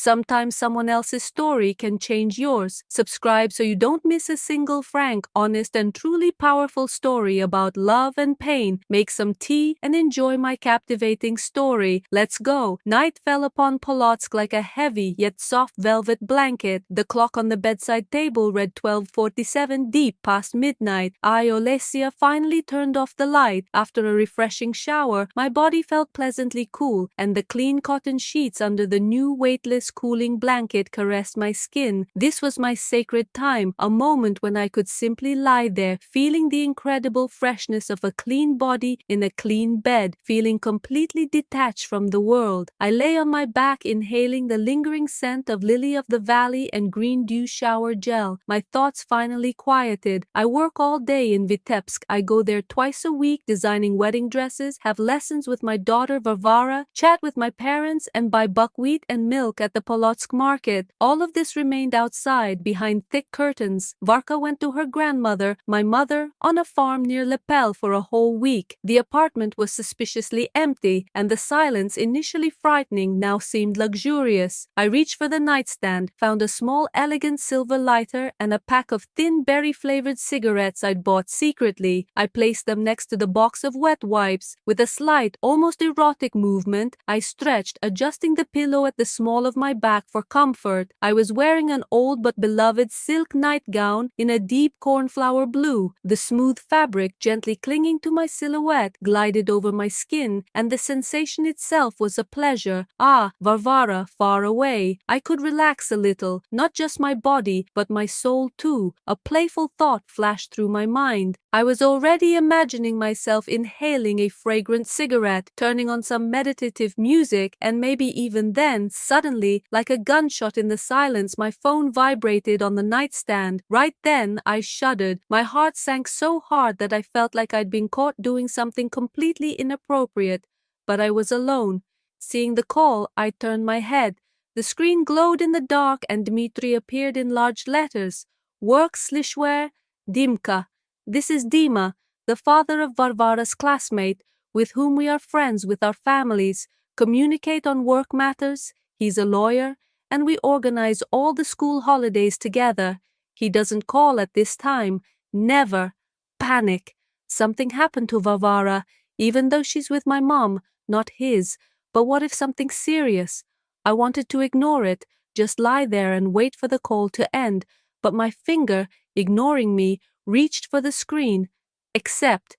Sometimes someone else's story can change yours. Subscribe so you don't miss a single frank, honest, and truly powerful story about love and pain. Make some tea and enjoy my captivating story. Let's go. Night fell upon Polotsk like a heavy yet soft velvet blanket. The clock on the bedside table read 12:47, deep past midnight. I, Olesia, finally turned off the light. After a refreshing shower, my body felt pleasantly cool, and the clean cotton sheets under the new weightless cooling blanket caressed my skin. This was my sacred time, a moment when I could simply lie there, feeling the incredible freshness of a clean body in a clean bed, feeling completely detached from the world. I lay on my back, inhaling the lingering scent of lily of the valley and green dew shower gel. My thoughts finally quieted. I work all day in Vitebsk. I go there twice a week, designing wedding dresses, have lessons with my daughter Varvara, chat with my parents, and buy buckwheat and milk at the Polotsk market. All of this remained outside, behind thick curtains. Varka went to her grandmother, my mother, on a farm near Lepel for a whole week. The apartment was suspiciously empty, and the silence, initially frightening, now seemed luxurious. I reached for the nightstand, found a small elegant silver lighter and a pack of thin berry-flavored cigarettes I'd bought secretly. I placed them next to the box of wet wipes. With a slight, almost erotic movement, I stretched, adjusting the pillow at the small of my back for comfort. I was wearing an old but beloved silk nightgown in a deep cornflower blue. The smooth fabric, gently clinging to my silhouette, glided over my skin, and the sensation itself was a pleasure. Ah, Varvara, far away. I could relax a little, not just my body, but my soul too. A playful thought flashed through my mind. I was already imagining myself inhaling a fragrant cigarette, turning on some meditative music, and maybe even then, suddenly, like a gunshot in the silence, my phone vibrated on the nightstand. Right then, I shuddered. My heart sank so hard that I felt like I'd been caught doing something completely inappropriate. But I was alone. Seeing the call, I turned my head. The screen glowed in the dark, and Dmitri appeared in large letters. Work Slishware, Dimka. This is Dima, the father of Varvara's classmate, with whom we are friends with our families, communicate on work matters. He's a lawyer, and we organize all the school holidays together. He doesn't call at this time. Never. Panic. Something happened to Varvara, even though she's with my mom, not his. But what if something serious? I wanted to ignore it, just lie there and wait for the call to end, but my finger, ignoring me, reached for the screen. Accept.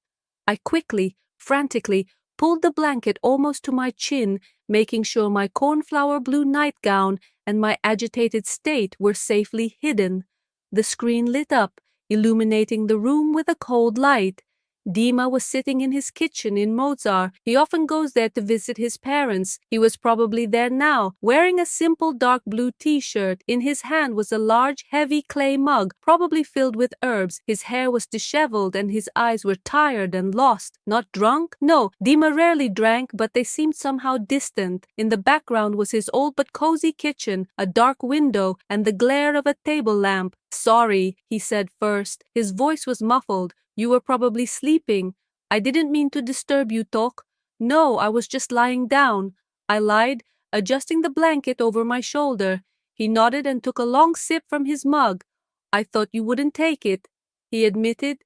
I quickly, frantically, pulled the blanket almost to my chin, making sure my cornflower blue nightgown and my agitated state were safely hidden. The screen lit up, illuminating the room with a cold light. Dima was sitting in his kitchen in Mozart. He often goes there to visit his parents. He was probably there now, wearing a simple dark blue t-shirt. In his hand was a large, heavy clay mug, probably filled with herbs. His hair was disheveled and his eyes were tired and lost. Not drunk? No, Dima rarely drank, but they seemed somehow distant. In the background was his old but cozy kitchen, a dark window, and the glare of a table lamp. Sorry, he said first. His voice was muffled. You were probably sleeping. I didn't mean to disturb you, Tok. No, I was just lying down. I lied, adjusting the blanket over my shoulder. He nodded and took a long sip from his mug. I thought you wouldn't take it, he admitted.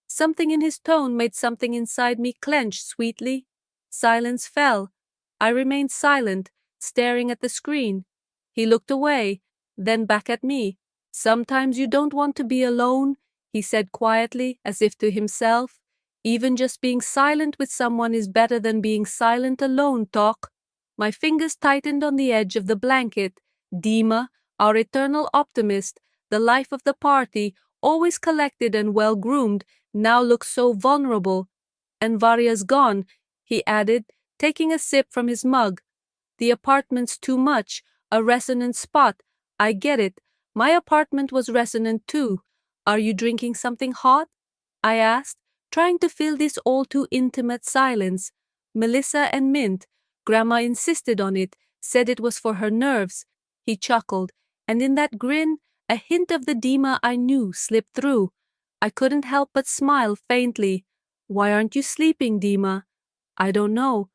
Something in his tone made something inside me clench sweetly. Silence fell. I remained silent, staring at the screen. He looked away, then back at me. Sometimes you don't want to be alone, he said quietly, as if to himself. Even just being silent with someone is better than being silent alone, Tok. My fingers tightened on the edge of the blanket. Dima, our eternal optimist, the life of the party, always collected and well-groomed, now looks so vulnerable. And Varya's gone, he added, taking a sip from his mug. The apartment's too much, a resonant spot. I get it. My apartment was resonant too. Are you drinking something hot? I asked, trying to fill this all too intimate silence. Melissa and mint. Grandma insisted on it, said it was for her nerves. He chuckled, and in that grin, a hint of the Dima I knew slipped through. I couldn't help but smile faintly. Why aren't you sleeping, Dima? I don't know.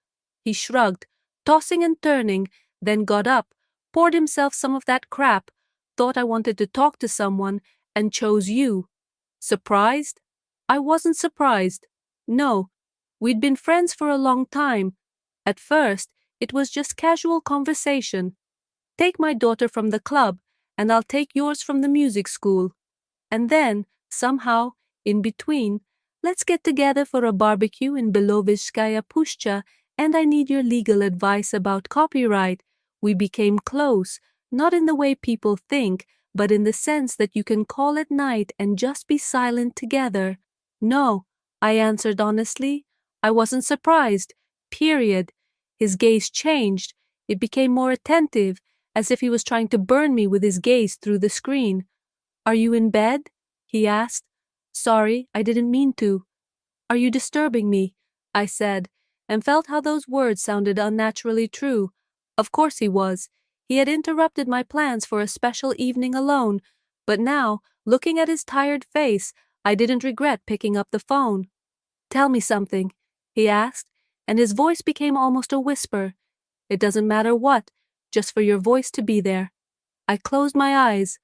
He shrugged, tossing and turning, then got up, poured himself some of that crap, thought I wanted to talk to someone, and chose you. Surprised? I wasn't surprised. No, we'd been friends for a long time. At first, it was just casual conversation. Take my daughter from the club, and I'll take yours from the music school. And then, somehow, in between, let's get together for a barbecue in Belovizhskaya Pushcha, and I need your legal advice about copyright. We became close, not in the way people think, but in the sense that you can call at night and just be silent together. No, I answered honestly. I wasn't surprised. Period. His gaze changed. It became more attentive, as if he was trying to burn me with his gaze through the screen. Are you in bed? He asked. Sorry, I didn't mean to. Are you disturbing me? I said, and felt how those words sounded unnaturally true. Of course he was. He had interrupted my plans for a special evening alone, but now, looking at his tired face, I didn't regret picking up the phone. Tell me something, he asked, and his voice became almost a whisper. It doesn't matter what, just for your voice to be there. I closed my eyes.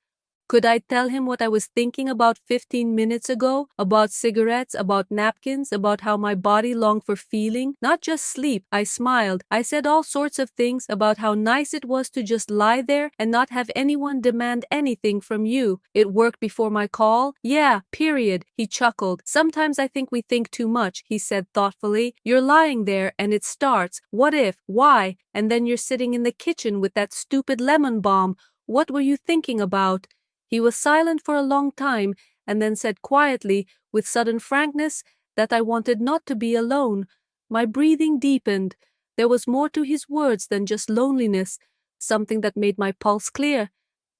Could I tell him what I was thinking about 15 minutes ago? About cigarettes, about napkins, about how my body longed for feeling, not just sleep. I smiled. I said all sorts of things about how nice it was to just lie there and not have anyone demand anything from you. It worked before my call? Yeah, period. He chuckled. Sometimes I think we think too much, he said thoughtfully. You're lying there and it starts. What if? Why? And then you're sitting in the kitchen with that stupid lemon bomb. What were you thinking about? He was silent for a long time and then said quietly, with sudden frankness, that I wanted not to be alone. My breathing deepened. There was more to his words than just loneliness, something that made my pulse clear.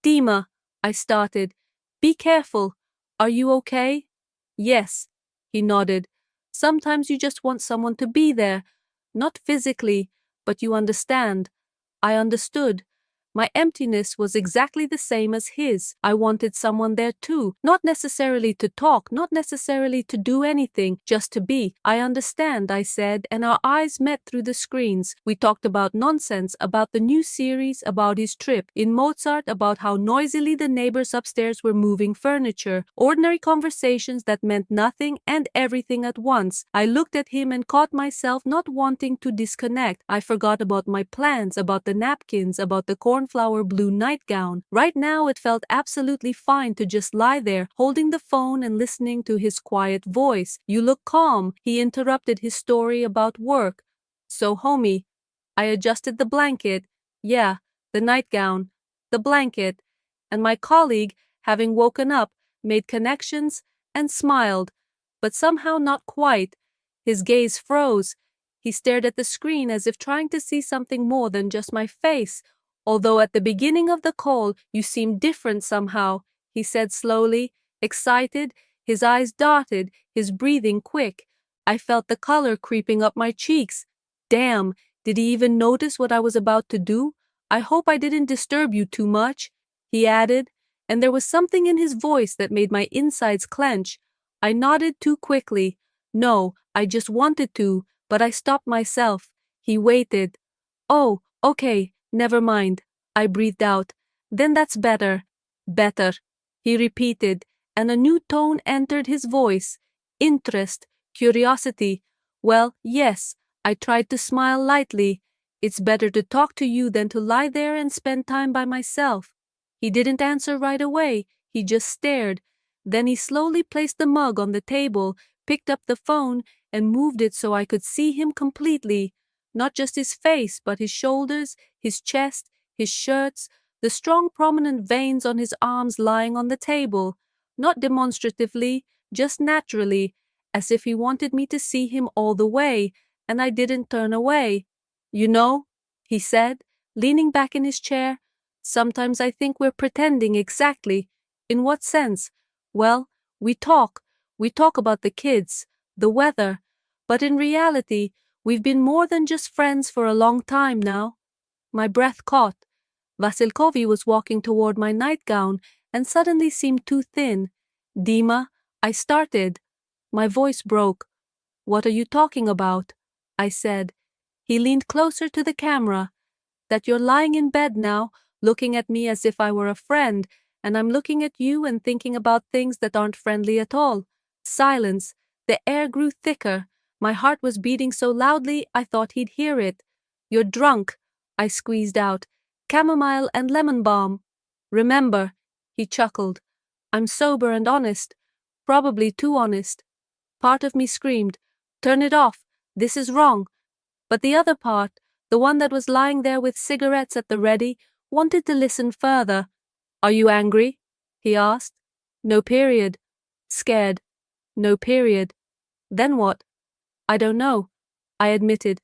Dima, I started. Be careful. Are you okay? Yes, he nodded. Sometimes you just want someone to be there. Not physically, but you understand. I understood. My emptiness was exactly the same as his. I wanted someone there too, not necessarily to talk, not necessarily to do anything, just to be. I understand, I said, and our eyes met through the screens. We talked about nonsense, about the new series, about his trip, in Mozart, about how noisily the neighbors upstairs were moving furniture. Ordinary conversations that meant nothing and everything at once. I looked at him and caught myself not wanting to disconnect. I forgot about my plans, about the napkins, about the cornflower blue nightgown. Right now it felt absolutely fine to just lie there, holding the phone and listening to his quiet voice. You look calm, he interrupted his story about work. So, homie, I adjusted the blanket. Yeah, the nightgown, the blanket. And my colleague, having woken up, made connections and smiled, but somehow not quite. His gaze froze. He stared at the screen as if trying to see something more than just my face. Although at the beginning of the call you seemed different somehow, he said slowly, excited, his eyes darted, his breathing quick. I felt the color creeping up my cheeks. Damn, did he even notice what I was about to do? I hope I didn't disturb you too much, he added, and there was something in his voice that made my insides clench. I nodded too quickly. No, I just wanted to, but I stopped myself. He waited. Oh, okay. Never mind, I breathed out. Then that's better. Better, he repeated, and a new tone entered his voice. Interest, curiosity. Well, yes, I tried to smile lightly. It's better to talk to you than to lie there and spend time by myself. He didn't answer right away, he just stared. Then he slowly placed the mug on the table, picked up the phone, and moved it so I could see him completely. Not just his face, but his shoulders, his chest, his shirts, the strong prominent veins on his arms lying on the table. Not demonstratively, just naturally, as if he wanted me to see him all the way, and I didn't turn away. You know, he said, leaning back in his chair, sometimes I think we're pretending exactly. In what sense? Well, we talk about the kids, the weather, but in reality, we've been more than just friends for a long time now. My breath caught. Vasilkovi was walking toward my nightgown and suddenly seemed too thin. Dima, I started. My voice broke. What are you talking about? I said. He leaned closer to the camera. That you're lying in bed now, looking at me as if I were a friend, and I'm looking at you and thinking about things that aren't friendly at all. Silence. The air grew thicker. My heart was beating so loudly I thought he'd hear it. "You're drunk," I squeezed out. "Chamomile and lemon balm." "Remember," he chuckled. "I'm sober and honest. Probably too honest." Part of me screamed, "Turn it off. This is wrong." But the other part, the one that was lying there with cigarettes at the ready, wanted to listen further. "Are you angry?" he asked. "No, period." "Scared?" "No, period." "Then what?" "I don't know," I admitted.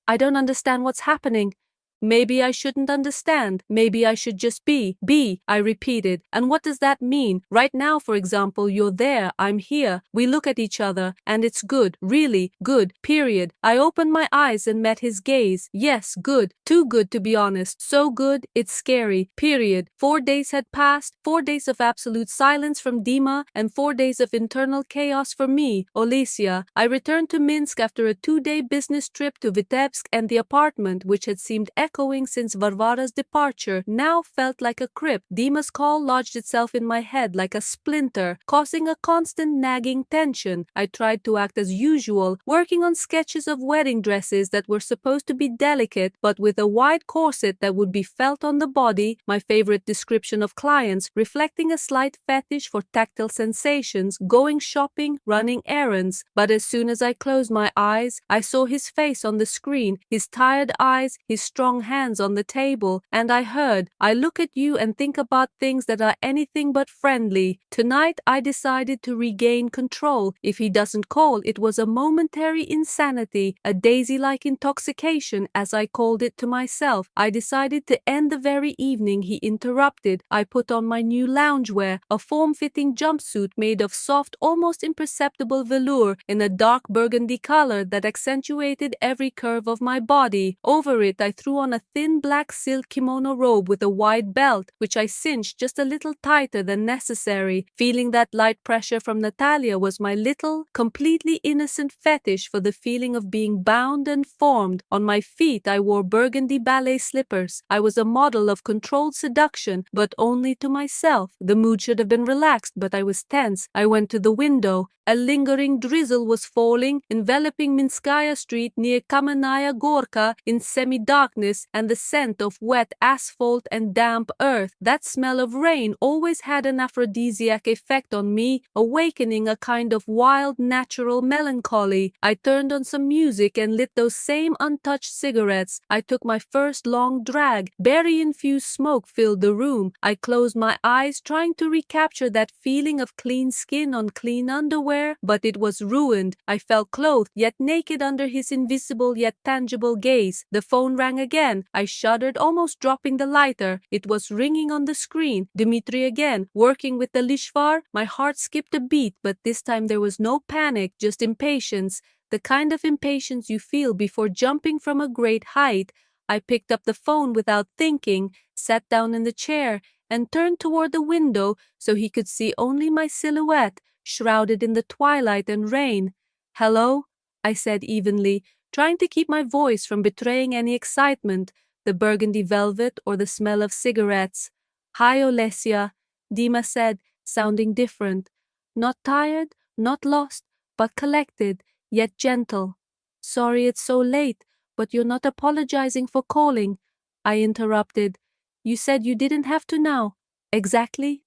"I don't understand what's happening." "Maybe I shouldn't understand. Maybe I should just be." "Be," I repeated. "And what does that mean? Right now, for example, you're there, I'm here. We look at each other, and it's good, really, good, period." I opened my eyes and met his gaze. Yes, good. Too good to be honest. So good, it's scary, period. 4 days had passed, 4 days of absolute silence from Dima, and 4 days of internal chaos for me, Olesia. I returned to Minsk after a 2-day business trip to Vitebsk, and the apartment, which had seemed echoing since Varvara's departure, now felt like a crypt. Dima's call lodged itself in my head like a splinter, causing a constant nagging tension. I tried to act as usual, working on sketches of wedding dresses that were supposed to be delicate, but with a wide corset that would be felt on the body, my favorite description of clients, reflecting a slight fetish for tactile sensations, going shopping, running errands. But as soon as I closed my eyes, I saw his face on the screen, his tired eyes, his strong hands on the table, and I heard, "I look at you and think about things that are anything but friendly." Tonight I decided to regain control. If he doesn't call, it was a momentary insanity, a daisy-like intoxication, as I called it to myself. I decided to end the very evening he interrupted. I put on my new loungewear, a form-fitting jumpsuit made of soft, almost imperceptible velour in a dark burgundy color that accentuated every curve of my body. Over it I threw on a thin black silk kimono robe with a wide belt, which I cinched just a little tighter than necessary. Feeling that light pressure from Natalia was my little, completely innocent fetish for the feeling of being bound and formed. On my feet I wore burgundy ballet slippers. I was a model of controlled seduction, but only to myself. The mood should have been relaxed, but I was tense. I went to the window. A lingering drizzle was falling, enveloping Minskaya Street near Kamenaya Gorka in semi-darkness and the scent of wet asphalt and damp earth. That smell of rain always had an aphrodisiac effect on me, awakening a kind of wild, natural melancholy. I turned on some music and lit those same untouched cigarettes. I took my first long drag. Berry-infused smoke filled the room. I closed my eyes, trying to recapture that feeling of clean skin on clean underwear, but it was ruined. I felt clothed, yet naked under his invisible yet tangible gaze. The phone rang again. I shuddered, almost dropping the lighter. It was ringing on the screen. Dmitri again, working with the Lishvar. My heart skipped a beat, but this time there was no panic, just impatience. The kind of impatience you feel before jumping from a great height. I picked up the phone without thinking, sat down in the chair, and turned toward the window so he could see only my silhouette, shrouded in the twilight and rain. "Hello?" I said evenly, trying to keep my voice from betraying any excitement, the burgundy velvet or the smell of cigarettes. "Hi, Olesia," Dima said, sounding different. Not tired, not lost, but collected, yet gentle. "Sorry it's so late, but you're not apologizing for calling," I interrupted. "You said you didn't have to now." "Exactly."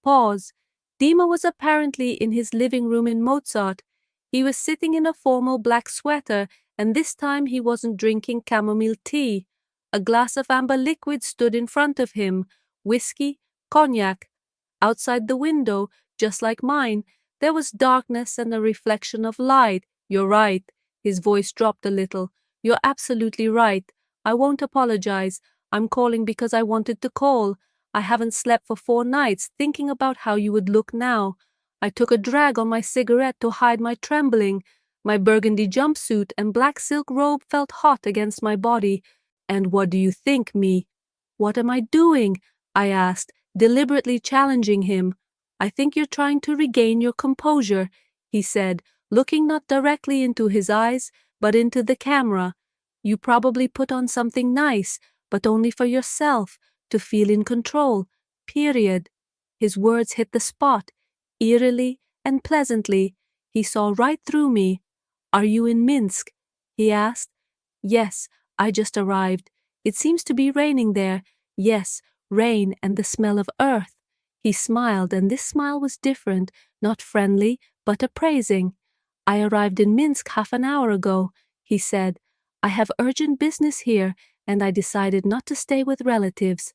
Pause. Dima was apparently in his living room in Mozart. He was sitting in a formal black sweater, and this time he wasn't drinking chamomile tea. A glass of amber liquid stood in front of him. Whiskey, cognac. Outside the window, just like mine, there was darkness and a reflection of light. "You're right." His voice dropped a little. "You're absolutely right. I won't apologize. I'm calling because I wanted to call. I haven't slept for 4 nights, thinking about how you would look now. I took a drag on my cigarette to hide my trembling. My burgundy jumpsuit and black silk robe felt hot against my body. And what do you think, me?" "What am I doing?" I asked, deliberately challenging him. "I think you're trying to regain your composure," he said, looking not directly into his eyes, but into the camera. "You probably put on something nice, but only for yourself, to feel in control. Period. His words hit the spot, eerily and pleasantly. He saw right through me. "Are you in Minsk?" he asked. "Yes, I just arrived. It seems to be raining there. Yes, rain and the smell of earth." He smiled, and this smile was different, not friendly, but appraising. "I arrived in Minsk half an hour ago," he said. "I have urgent business here, and I decided not to stay with relatives.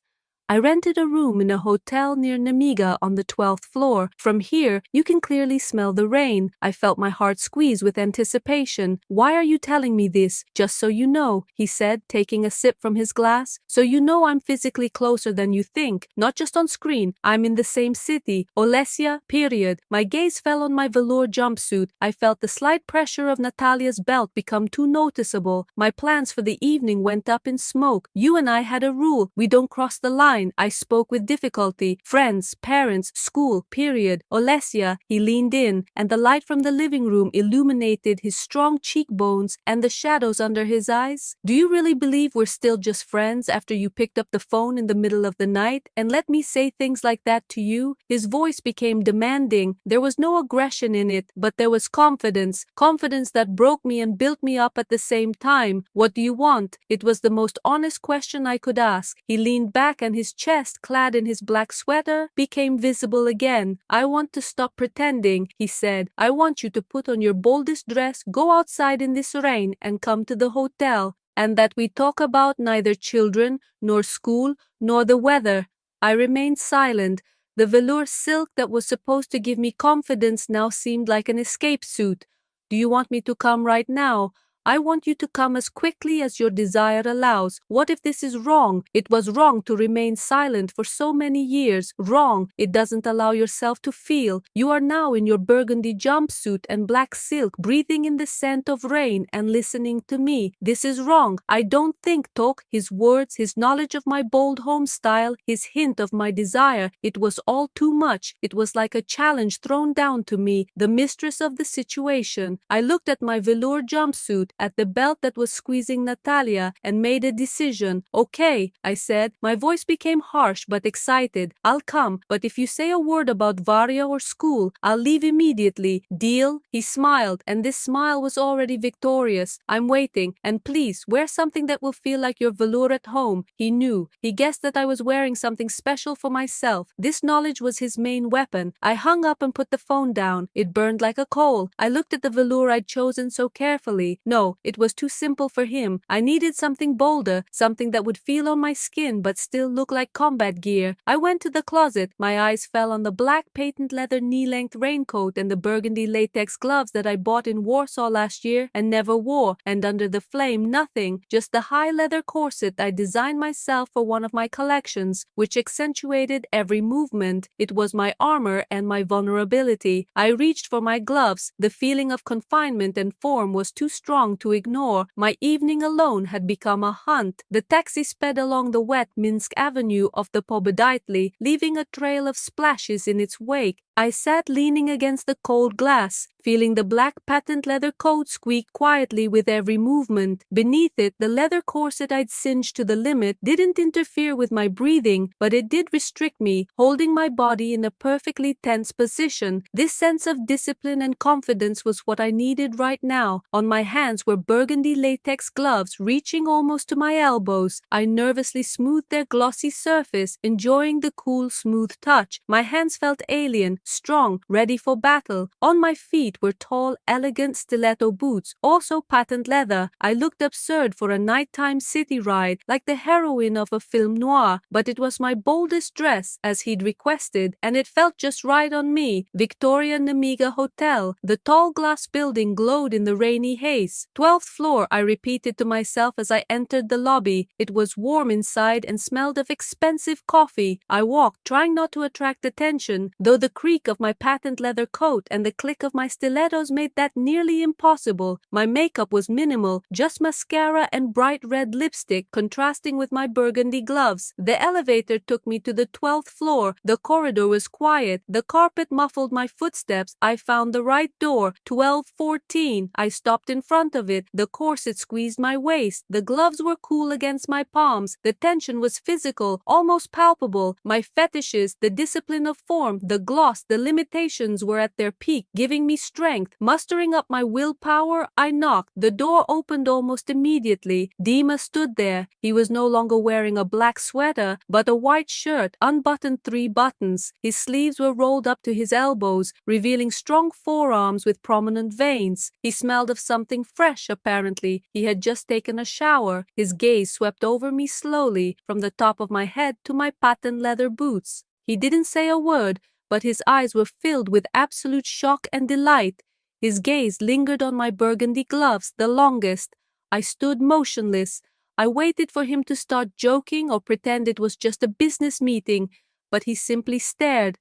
I rented a room in a hotel near Nemiga on the 12th floor. From here, you can clearly smell the rain." I felt my heart squeeze with anticipation. "Why are you telling me this? Just so you know," he said, taking a sip from his glass. "So you know I'm physically closer than you think, not just on screen. I'm in the same city, Olesia, period." My gaze fell on my velour jumpsuit. I felt the slight pressure of Natalia's belt become too noticeable. My plans for the evening went up in smoke. "You and I had a rule. We don't cross the line." I spoke with difficulty. "Friends, parents, school, period. Olesia," he leaned in, and the light from the living room illuminated his strong cheekbones and the shadows under his eyes. "Do you really believe we're still just friends after you picked up the phone in the middle of the night and let me say things like that to you?" His voice became demanding. There was no aggression in it, but there was confidence. Confidence that broke me and built me up at the same time. "What do you want?" It was the most honest question I could ask. He leaned back, and his chest, clad in his black sweater, became visible again. "I want to stop pretending," he said. "I want you to put on your boldest dress, go outside in this rain, and come to the hotel, and that we talk about neither children, nor school, nor the weather." I remained silent. The velour silk that was supposed to give me confidence now seemed like an escape suit. "Do you want me to come right now?" "I want you to come as quickly as your desire allows." What if this is wrong? It was wrong to remain silent for so many years. Wrong. It doesn't allow yourself to feel. You are now in your burgundy jumpsuit and black silk, breathing in the scent of rain and listening to me. This is wrong. I don't think, talk. His words, his knowledge of my bold home style, his hint of my desire. It was all too much. It was like a challenge thrown down to me, the mistress of the situation. I looked at my velour jumpsuit, at the belt that was squeezing Natalia, and made a decision. "Okay," I said. My voice became harsh but excited. "I'll come, but if you say a word about Varya or school, I'll leave immediately. Deal?" He smiled, and this smile was already victorious. "I'm waiting, and please, wear something that will feel like your velour at home." He knew. He guessed that I was wearing something special for myself. This knowledge was his main weapon. I hung up and put the phone down. It burned like a coal. I looked at the velour I'd chosen so carefully. No, it was too simple for him. I needed something bolder, something that would feel on my skin but still look like combat gear. I went to the closet. My eyes fell on the black patent leather knee-length raincoat and the burgundy latex gloves that I bought in Warsaw last year and never wore, and under the flame nothing, just the high leather corset I designed myself for one of my collections, which accentuated every movement. It was my armor and my vulnerability. I reached for my gloves. The feeling of confinement and form was too strong to ignore. My evening alone had become a hunt. The taxi sped along the wet Minsk Avenue of the Pobeditli, leaving a trail of splashes in its wake. I sat leaning against the cold glass, feeling the black patent leather coat squeak quietly with every movement. Beneath it, the leather corset I'd singed to the limit didn't interfere with my breathing, but it did restrict me, holding my body in a perfectly tense position. This sense of discipline and confidence was what I needed right now. On my hands were burgundy latex gloves reaching almost to my elbows. I nervously smoothed their glossy surface, enjoying the cool, smooth touch. My hands felt alien, strong, ready for battle. On my feet were tall, elegant stiletto boots, also patent leather. I looked absurd for a nighttime city ride, like the heroine of a film noir, but it was my boldest dress, as he'd requested, and it felt just right on me. Victoria Nemiga Hotel. The tall glass building glowed in the rainy haze. 12th floor, I repeated to myself as I entered the lobby. It was warm inside and smelled of expensive coffee. I walked, trying not to attract attention, though the creak of my patent leather coat and the click of my stilettos made that nearly impossible. My makeup was minimal, just mascara and bright red lipstick contrasting with my burgundy gloves. The elevator took me to the 12th floor. The corridor was quiet. The carpet muffled my footsteps. I found the right door, 1214. I stopped in front of of it. The corset squeezed my waist. The gloves were cool against my palms. The tension was physical, almost palpable. My fetishes, the discipline of form, the gloss, the limitations were at their peak, giving me strength. Mustering up my willpower, I knocked. The door opened almost immediately. Dima stood there. He was no longer wearing a black sweater, but a white shirt, unbuttoned 3 buttons. His sleeves were rolled up to his elbows, revealing strong forearms with prominent veins. He smelled of something fresh, apparently. He had just taken a shower. His gaze swept over me slowly, from the top of my head to my patent leather boots. He didn't say a word, but his eyes were filled with absolute shock and delight. His gaze lingered on my burgundy gloves, the longest. I stood motionless. I waited for him to start joking or pretend it was just a business meeting, but he simply stared.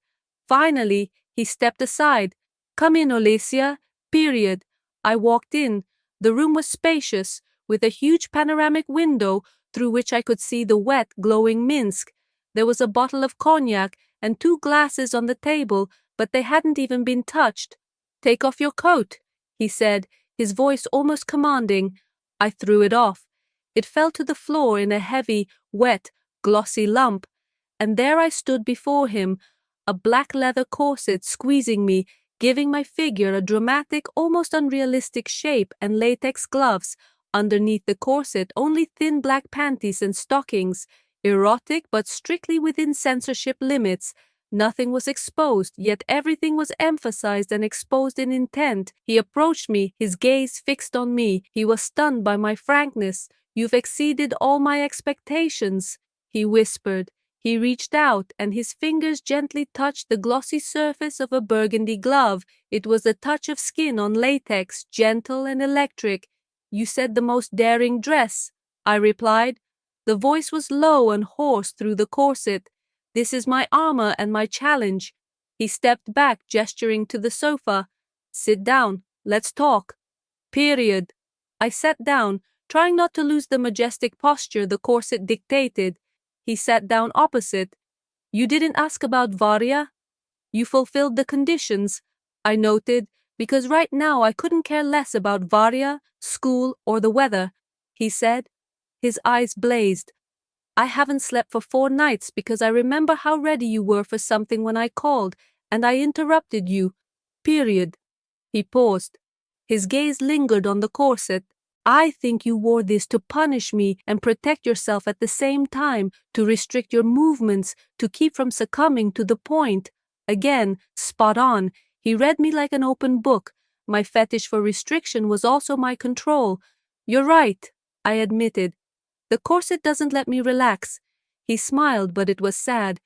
Finally, he stepped aside. "Come in, Olesia." Period. I walked in. The room was spacious, with a huge panoramic window through which I could see the wet, glowing Minsk. There was a bottle of cognac and 2 glasses on the table, but they hadn't even been touched. "Take off your coat," he said, his voice almost commanding. I threw it off. It fell to the floor in a heavy, wet, glossy lump, and there I stood before him, a black leather corset squeezing me, giving my figure a dramatic, almost unrealistic shape, and latex gloves. Underneath the corset, only thin black panties and stockings. Erotic, but strictly within censorship limits. Nothing was exposed, yet everything was emphasized and exposed in intent. He approached me, his gaze fixed on me. He was stunned by my frankness. "You've exceeded all my expectations," he whispered. He reached out, and his fingers gently touched the glossy surface of a burgundy glove. It was a touch of skin on latex, gentle and electric. "You said the most daring dress," I replied. The voice was low and hoarse through the corset. "This is my armor and my challenge." He stepped back, gesturing to the sofa. "Sit down. Let's talk." Period. I sat down, trying not to lose the majestic posture the corset dictated. He sat down opposite. "You didn't ask about Varya?" "You fulfilled the conditions," I noted, because right now I couldn't care less about Varya, school, or the weather. He said. His eyes blazed. "I haven't slept for 4 nights because I remember how ready you were for something when I called, and I interrupted you. Period." He paused. His gaze lingered on the corset. "I think you wore this to punish me and protect yourself at the same time, to restrict your movements, to keep from succumbing to the point." Again, spot on. He read me like an open book. My fetish for restriction was also my control. "You're right," I admitted. "The corset doesn't let me relax." He smiled, but it was sad.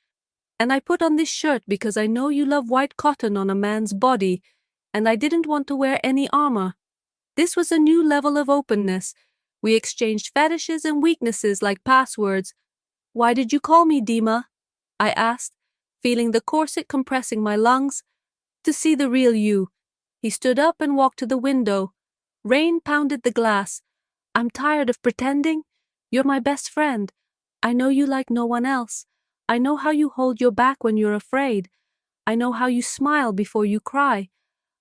"And I put on this shirt because I know you love white cotton on a man's body, and I didn't want to wear any armor." This was a new level of openness. We exchanged fetishes and weaknesses like passwords. "Why did you call me, Dima?" I asked, feeling the corset compressing my lungs. "To see the real you." He stood up and walked to the window. Rain pounded the glass. "I'm tired of pretending. You're my best friend. I know you like no one else. I know how you hold your back when you're afraid. I know how you smile before you cry.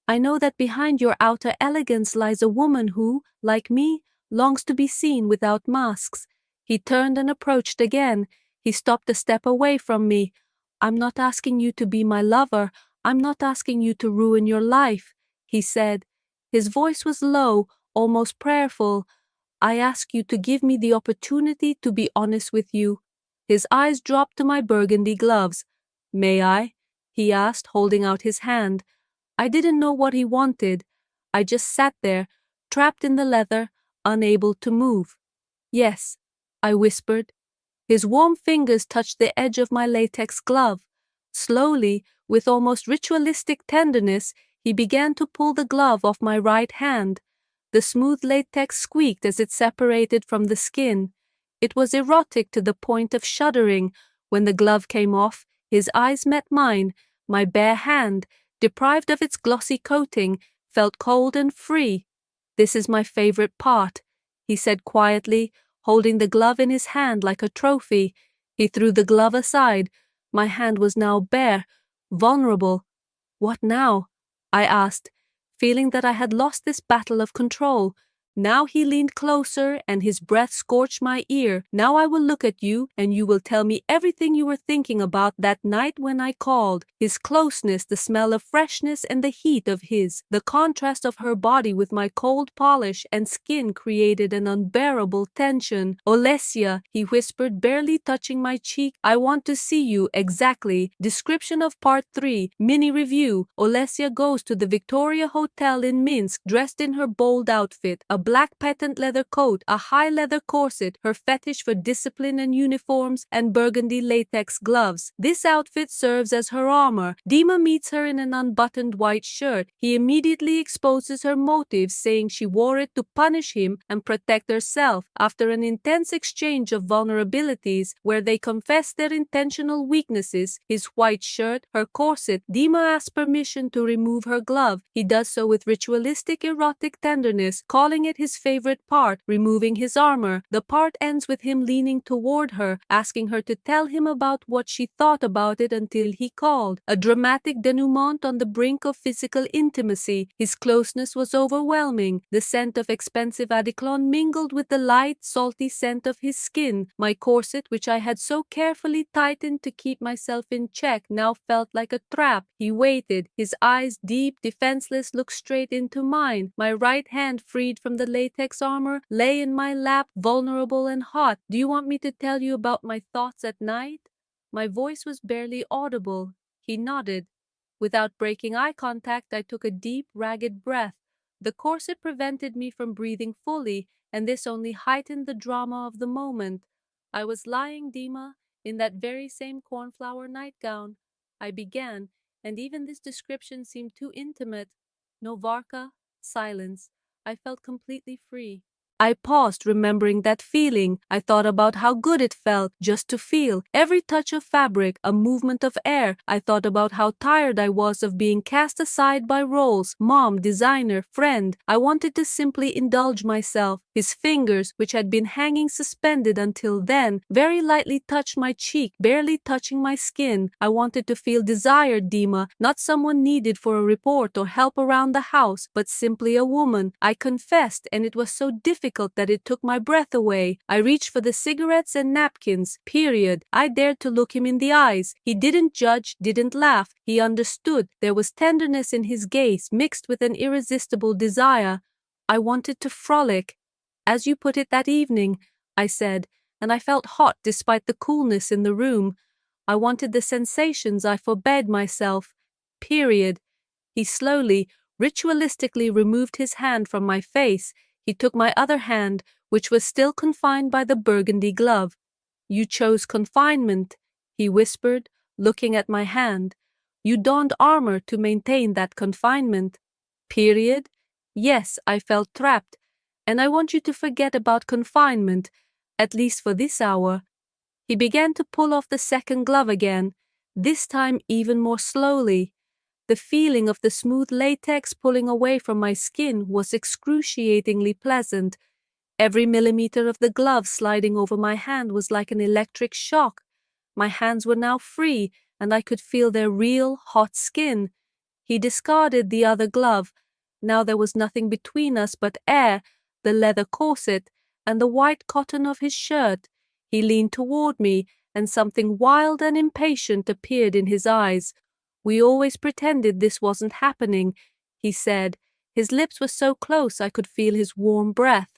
I know that behind your outer elegance lies a woman who, like me, longs to be seen without masks." He turned and approached again. He stopped a step away from me. "I'm not asking you to be my lover. I'm not asking you to ruin your life," he said. His voice was low, almost prayerful. "I ask you to give me the opportunity to be honest with you." His eyes dropped to my burgundy gloves. "May I?" he asked, holding out his hand. I didn't know what he wanted. I just sat there, trapped in the leather, unable to move. "Yes," I whispered. His warm fingers touched the edge of my latex glove. Slowly, with almost ritualistic tenderness, he began to pull the glove off my right hand. The smooth latex squeaked as it separated from the skin. It was erotic to the point of shuddering. When the glove came off, his eyes met mine. My bare hand, deprived of its glossy coating, felt cold and free. "This is my favorite part," he said quietly, holding the glove in his hand like a trophy. He threw the glove aside. My hand was now bare, vulnerable. "What now?" I asked, feeling that I had lost this battle of control. Now he leaned closer, and his breath scorched my ear. Now I will look at you, and you will tell me everything you were thinking about that night when I called. His closeness, the smell of freshness, and the heat of the contrast of her body with my cold polish and skin created an unbearable tension. Olesya, he whispered, barely touching my cheek. I want to see you, exactly. Description of Part 3, mini review. Olesya goes to the Victoria Hotel in Minsk, dressed in her bold outfit, a black patent leather coat, a high leather corset, her fetish for discipline and uniforms, and burgundy latex gloves. This outfit serves as her armor. Dima meets her in an unbuttoned white shirt. He immediately exposes her motives, saying she wore it to punish him and protect herself. After an intense exchange of vulnerabilities where they confess their intentional weaknesses, his white shirt, her corset, Dima asks permission to remove her glove. He does so with ritualistic erotic tenderness, calling it his favorite part, removing his armor. The part ends with him leaning toward her, asking her to tell him about what she thought about it until he called. A dramatic denouement on the brink of physical intimacy. His closeness was overwhelming. The scent of expensive eau de cologne mingled with the light, salty scent of his skin. My corset, which I had so carefully tightened to keep myself in check, now felt like a trap. He waited. His eyes, deep, defenseless, looked straight into mine. My right hand, freed from the latex armor, lay in my lap, vulnerable and hot. Do you want me to tell you about my thoughts at night? My voice was barely audible. He nodded. Without breaking eye contact, I took a deep, ragged breath. The corset prevented me from breathing fully, and this only heightened the drama of the moment. I was lying, Dima, in that very same cornflower nightgown. I began, and even this description seemed too intimate. No Varka, silence. I felt completely free. I paused, remembering that feeling. I thought about how good it felt just to feel. Every touch of fabric, a movement of air. I thought about how tired I was of being cast aside by roles, mom, designer, friend. I wanted to simply indulge myself. His fingers, which had been hanging suspended until then, very lightly touched my cheek, barely touching my skin. I wanted to feel desired, Dima, not someone needed for a report or help around the house, but simply a woman. I confessed, and it was so difficult that it took my breath away. I reached for the cigarettes and napkins, period. I dared to look him in the eyes. He didn't judge, didn't laugh. He understood. There was tenderness in his gaze, mixed with an irresistible desire. I wanted to frolic. As you put it that evening, I said, and I felt hot despite the coolness in the room. I wanted the sensations I forbade myself. Period. He slowly, ritualistically removed his hand from my face. He took my other hand, which was still confined by the burgundy glove. You chose confinement, he whispered, looking at my hand. You donned armor to maintain that confinement. Period. Yes, I felt trapped, and I want you to forget about confinement, at least for this hour. He began to pull off the second glove again, this time even more slowly. The feeling of the smooth latex pulling away from my skin was excruciatingly pleasant. Every millimeter of the glove sliding over my hand was like an electric shock. My hands were now free, and I could feel their real, hot skin. He discarded the other glove. Now there was nothing between us but air, the leather corset, and the white cotton of his shirt. He leaned toward me, and something wild and impatient appeared in his eyes. We always pretended this wasn't happening, he said. His lips were so close I could feel his warm breath.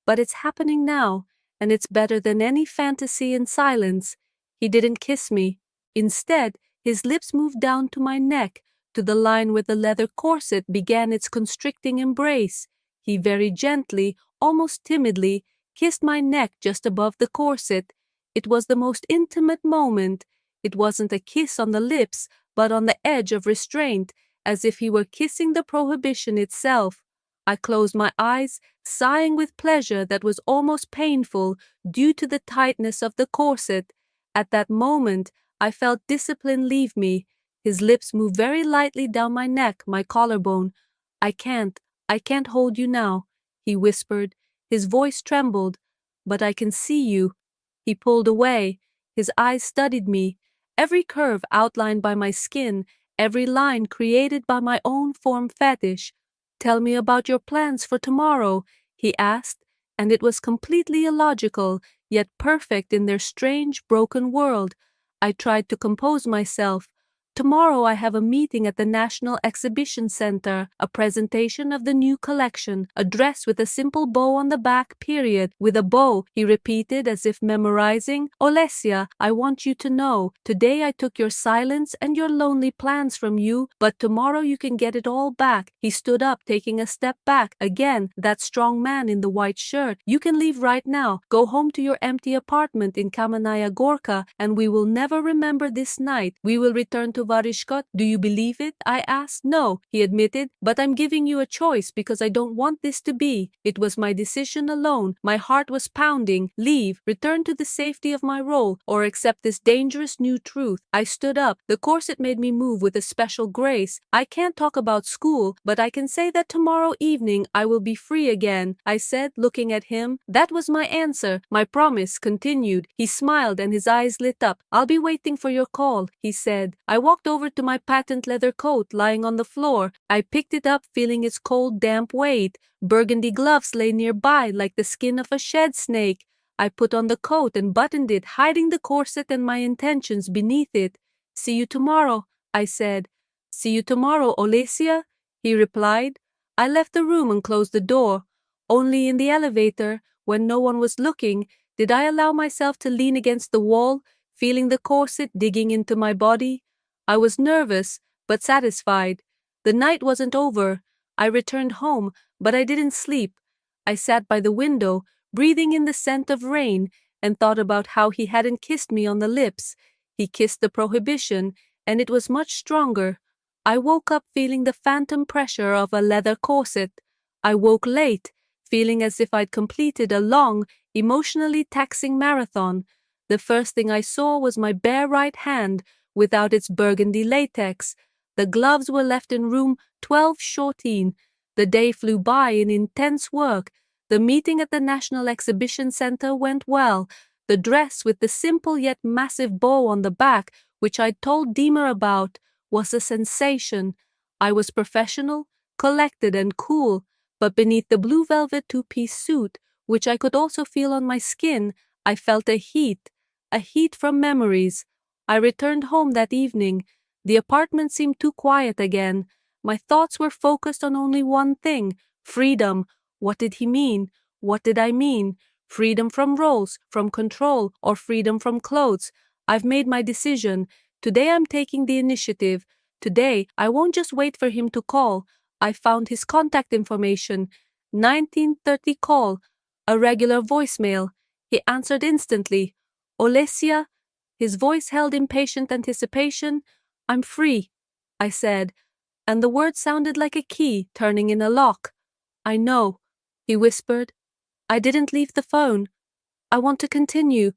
But it's happening now, and it's better than any fantasy in silence. He didn't kiss me. Instead, his lips moved down to my neck, to the line where the leather corset began its constricting embrace. He very gently, almost timidly, kissed my neck just above the corset. It was the most intimate moment. It wasn't a kiss on the lips, but on the edge of restraint, as if he were kissing the prohibition itself. I closed my eyes, sighing with pleasure that was almost painful due to the tightness of the corset. At that moment, I felt discipline leave me. His lips moved very lightly down my neck, my collarbone. I can't hold you now, he whispered. His voice trembled. But I can see you. He pulled away. His eyes studied me. Every curve outlined by my skin, every line created by my own form fetish. Tell me about your plans for tomorrow, he asked, and it was completely illogical, yet perfect in their strange, broken world. I tried to compose myself. Tomorrow I have a meeting at the National Exhibition Center, a presentation of the new collection, a dress with a simple bow on the back, period. With a bow, he repeated as if memorizing. Olesya, I want you to know, today I took your silence and your lonely plans from you, but tomorrow you can get it all back. He stood up, taking a step back. Again, that strong man in the white shirt. You can leave right now. Go home to your empty apartment in Kamenaya Gorka, and we will never remember this night. We will return to Varishkot. Do you believe it? I asked. No, he admitted, but I'm giving you a choice because I don't want this to be. It was my decision alone. My heart was pounding. Leave, return to the safety of my role, or accept this dangerous new truth. I stood up. The corset made me move with a special grace. I can't talk about school, but I can say that tomorrow evening I will be free again, I said, looking at him. That was my answer. My promise continued. He smiled and his eyes lit up. I'll be waiting for your call, he said. I walked over to my patent leather coat lying on the floor. I picked it up, feeling its cold, damp weight. Burgundy gloves lay nearby like the skin of a shed snake. I put on the coat and buttoned it, hiding the corset and my intentions beneath it. See you tomorrow, I said. See you tomorrow, Olesya, he replied. I left the room and closed the door. Only in the elevator, when no one was looking, did I allow myself to lean against the wall, feeling the corset digging into my body. I was nervous, but satisfied. The night wasn't over. I returned home, but I didn't sleep. I sat by the window, breathing in the scent of rain, and thought about how he hadn't kissed me on the lips. He kissed the prohibition, and it was much stronger. I woke up feeling the phantom pressure of a leather corset. I woke late, feeling as if I'd completed a long, emotionally taxing marathon. The first thing I saw was my bare right hand, without its burgundy latex. The gloves were left in room 1214. The day flew by in intense work. The meeting at the National Exhibition Center went well. The dress with the simple yet massive bow on the back, which I'd told Deemer about, was a sensation. I was professional, collected and cool, but beneath the blue velvet two-piece suit, which I could also feel on my skin, I felt a heat from memories. I returned home that evening. The apartment seemed too quiet again. My thoughts were focused on only one thing: freedom. What did he mean? What did I mean? Freedom from roles, from control, or freedom from clothes? I've made my decision. Today I'm taking the initiative. Today I won't just wait for him to call. I found his contact information. 1930 call. A regular voicemail. He answered instantly. Olesya? His voice held impatient anticipation. I'm free, I said, and the word sounded like a key turning in a lock. I know, he whispered. I didn't leave the phone. I want to continue,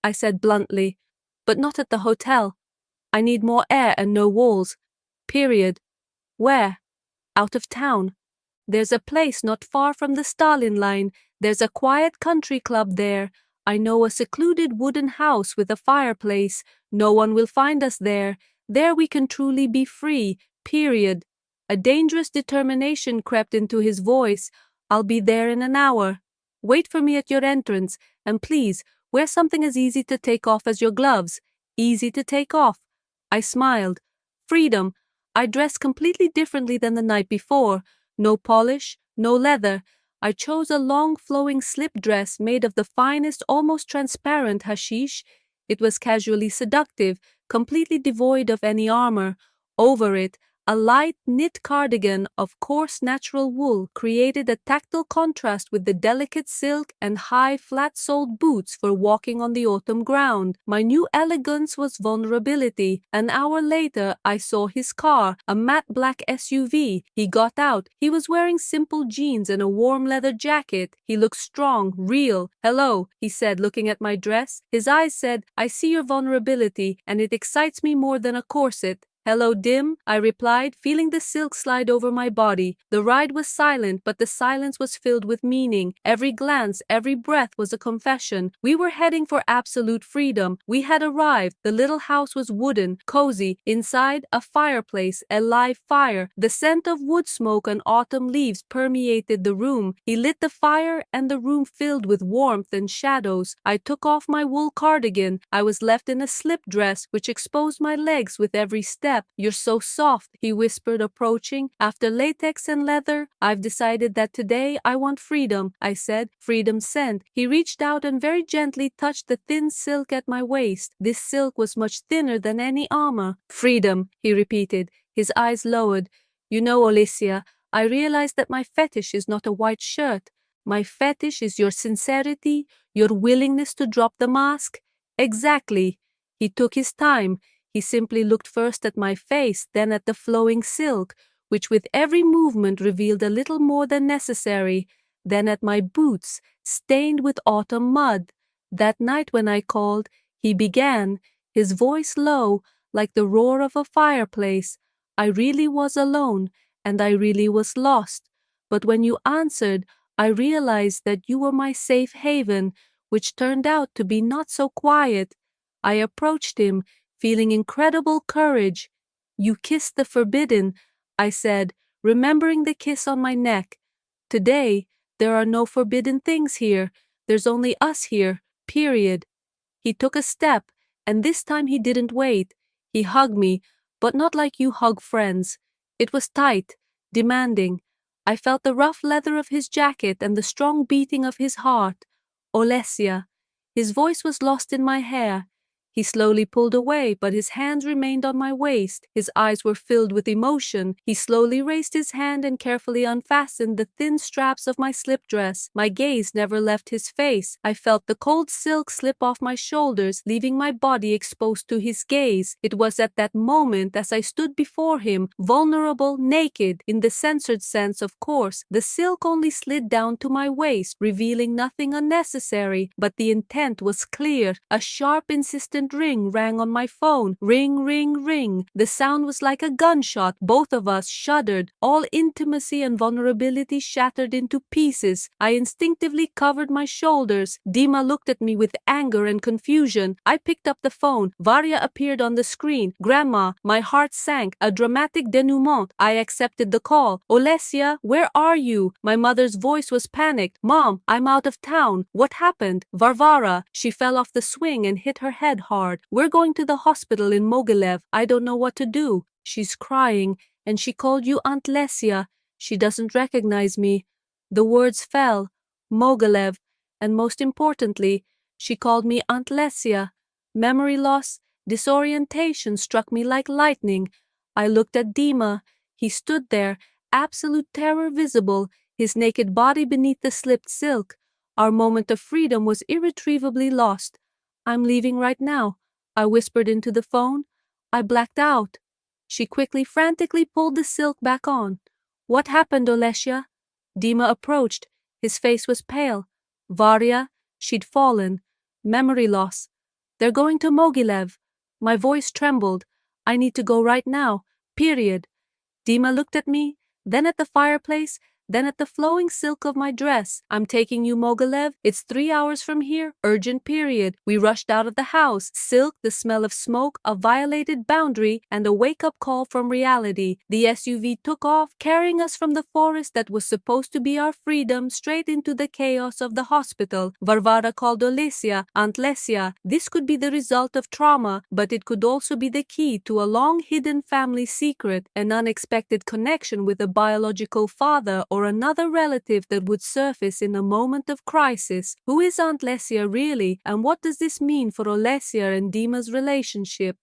I said bluntly, but not at the hotel. I need more air and no walls. Period. Where? Out of town. There's a place not far from the Stalin line. There's a quiet country club there. I know a secluded wooden house with a fireplace. No one will find us there. There we can truly be free. Period. A dangerous determination crept into his voice. I'll be there in an hour. Wait for me at your entrance, and please, wear something as easy to take off as your gloves. Easy to take off. I smiled. Freedom. I dressed completely differently than the night before. No polish, no leather. I chose a long flowing slip dress made of the finest, almost transparent hashish. It was casually seductive, completely devoid of any armor. Over it, a light knit cardigan of coarse natural wool created a tactile contrast with the delicate silk and high flat-soled boots for walking on the autumn ground. My new elegance was vulnerability. An hour later, I saw his car, a matte black SUV. He got out. He was wearing simple jeans and a warm leather jacket. He looked strong, real. Hello, he said, looking at my dress. His eyes said, I see your vulnerability, and it excites me more than a corset. Hello, Dim, I replied, feeling the silk slide over my body. The ride was silent, but the silence was filled with meaning. Every glance, every breath was a confession. We were heading for absolute freedom. We had arrived. The little house was wooden, cozy. Inside, a fireplace, a live fire. The scent of wood smoke and autumn leaves permeated the room. He lit the fire, and the room filled with warmth and shadows. I took off my wool cardigan. I was left in a slip dress, which exposed my legs with every step. You're so soft, he whispered, approaching. After latex and leather, I've decided that today I want freedom, I said. Freedom scent. He reached out and very gently touched the thin silk at my waist. This silk was much thinner than any armor. Freedom, he repeated, his eyes lowered. You know, Olesya, I realize that my fetish is not a white shirt. My fetish is your sincerity, your willingness to drop the mask. Exactly. He took his time. He simply looked first at my face, then at the flowing silk, which with every movement revealed a little more than necessary, then at my boots, stained with autumn mud. That night when I called, he began, his voice low, like the roar of a fireplace. I really was alone, and I really was lost. But when you answered, I realized that you were my safe haven, which turned out to be not so quiet. I approached him, feeling incredible courage. You kissed the forbidden, I said, remembering the kiss on my neck. Today, there are no forbidden things here. There's only us here, period. He took a step, and this time he didn't wait. He hugged me, but not like you hug friends. It was tight, demanding. I felt the rough leather of his jacket and the strong beating of his heart. Olesya. His voice was lost in my hair. He slowly pulled away, but his hands remained on my waist. His eyes were filled with emotion. He slowly raised his hand and carefully unfastened the thin straps of my slip dress. My gaze never left his face. I felt the cold silk slip off my shoulders, leaving my body exposed to his gaze. It was at that moment, as I stood before him, vulnerable, naked, in the censored sense, of course. The silk only slid down to my waist, revealing nothing unnecessary, but the intent was clear. A sharp, insistent ring rang on my phone. Ring, ring, ring. The sound was like a gunshot. Both of us shuddered. All intimacy and vulnerability shattered into pieces. I instinctively covered my shoulders. Dima looked at me with anger and confusion. I picked up the phone. Varya appeared on the screen. Grandma, my heart sank. A dramatic denouement. I accepted the call. Olesya, where are you? My mother's voice was panicked. Mom, I'm out of town. What happened? Varvara. She fell off the swing and hit her head hard. We're going to the hospital in Mogilev. I don't know what to do. She's crying, and she called you Aunt Lesya. She doesn't recognize me. The words fell. Mogilev, and most importantly, she called me Aunt Lesya. Memory loss, disorientation struck me like lightning. I looked at Dima. He stood there, absolute terror visible, his naked body beneath the slipped silk. Our moment of freedom was irretrievably lost. I'm leaving right now, I whispered into the phone. I blacked out. She quickly, frantically pulled the silk back on. What happened, Olesya? Dima approached. His face was pale. Varya, she'd fallen. Memory loss. They're going to Mogilev. My voice trembled. I need to go right now, period. Dima looked at me, then at the fireplace, then at the flowing silk of my dress. I'm taking you, Mogilev. It's 3 hours from here. Urgent period. We rushed out of the house. Silk, the smell of smoke, a violated boundary, and a wake-up call from reality. The SUV took off, carrying us from the forest that was supposed to be our freedom straight into the chaos of the hospital. Varvara called Olesya, Aunt Lesya. This could be the result of trauma, but it could also be the key to a long-hidden family secret, an unexpected connection with a biological father or another relative that would surface in a moment of crisis. Who is Aunt Lesya really, and what does this mean for Olesya and Dima's relationship?